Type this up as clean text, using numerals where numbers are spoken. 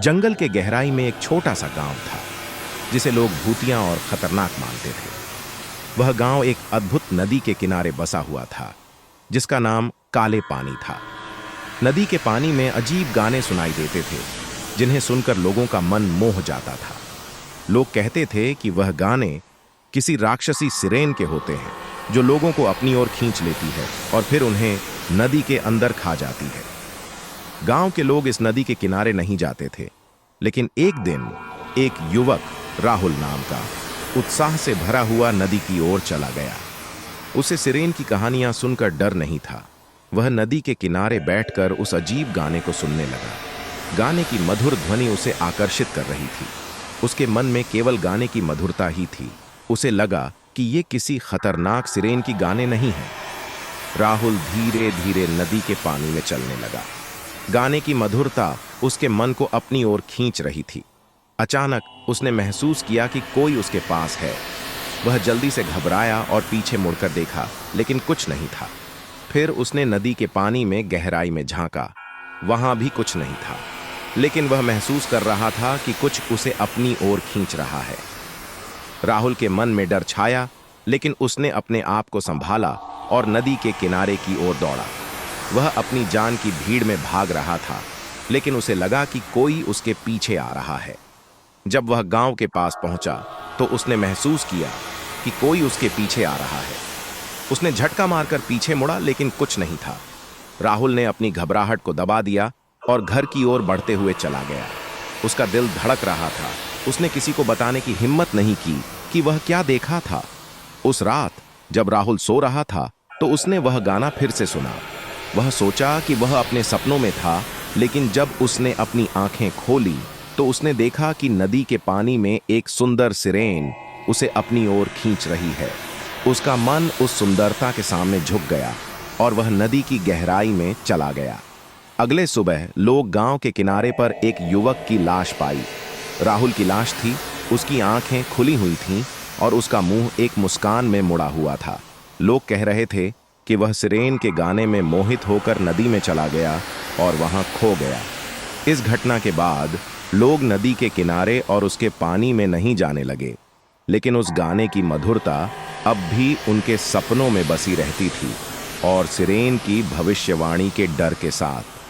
जंगल के गहराई में एक छोटा सा गांव था जिसे लोग भूतिया और खतरनाक मानते थे। वह गांव एक अद्भुत नदी के किनारे बसा हुआ था जिसका नाम काले पानी था। नदी के पानी में अजीब गाने सुनाई देते थे जिन्हें सुनकर लोगों का मन मोह जाता था। लोग कहते थे कि वह गाने किसी राक्षसी सिरेन के होते हैं जो लोगों को अपनी ओर खींच लेती है और फिर उन्हें नदी के अंदर खा जाती है। गांव के लोग इस नदी के किनारे नहीं जाते थे, लेकिन एक दिन एक युवक राहुल नाम का उत्साह से भरा हुआ नदी की ओर चला गया। उसे सिरेन की कहानियां सुनकर डर नहीं था। वह नदी के किनारे बैठकर उस अजीब गाने को सुनने लगा। गाने की मधुर ध्वनि उसे आकर्षित कर रही थी। उसके मन में केवल गाने की मधुरता ही थी। उसे लगा कि ये किसी खतरनाक सिरेन की गाने नहीं है। राहुल धीरे धीरे नदी के पानी में चलने लगा। गाने की मधुरता उसके मन को अपनी ओर खींच रही थी। अचानक उसने महसूस किया कि कोई उसके पास है। वह जल्दी से घबराया और पीछे मुड़कर देखा, लेकिन कुछ नहीं था। फिर उसने नदी के पानी में गहराई में झांका। वहां भी कुछ नहीं था, लेकिन वह महसूस कर रहा था कि कुछ उसे अपनी ओर खींच रहा है। राहुल के मन में डर छाया, लेकिन उसने अपने आप को संभाला और नदी के किनारे की ओर दौड़ा। वह अपनी जान की भीड़ में भाग रहा था, लेकिन उसे लगा कि कोई उसके पीछे आ रहा है। जब वह गांव के पास पहुंचा तो उसने महसूस किया कि कोई उसके पीछे आ रहा है। उसने झटका मारकर पीछे मुड़ा, लेकिन कुछ नहीं था। राहुल ने अपनी घबराहट को दबा दिया और घर की ओर बढ़ते हुए चला गया। उसका दिल धड़क रहा था। उसने किसी को बताने की हिम्मत नहीं की कि वह क्या देखा था। उस रात जब राहुल सो रहा था तो उसने वह गाना फिर से सुना। वह सोचा कि वह अपने सपनों में था, लेकिन जब उसने अपनी आंखें खोली तो उसने देखा कि नदी के पानी में एक सुंदर सिरेन उसे अपनी ओर खींच रही है। उसका मन उस सुंदरता के सामने झुक गया और वह नदी की गहराई में चला गया। अगले सुबह लोग गांव के किनारे पर एक युवक की लाश पाई। राहुल की लाश थी। उसकी आंखें खुली हुई थीं और उसका मुंह एक मुस्कान में मुड़ा हुआ था। लोग कह रहे थे कि वह सिरेन के गाने में मोहित होकर नदी में चला गया और वहां खो गया। इस घटना के बाद लोग नदी के किनारे और उसके पानी में नहीं जाने लगे, लेकिन उस गाने की मधुरता अब भी उनके सपनों में बसी रहती थी और सिरेन की भविष्यवाणी के डर के साथ।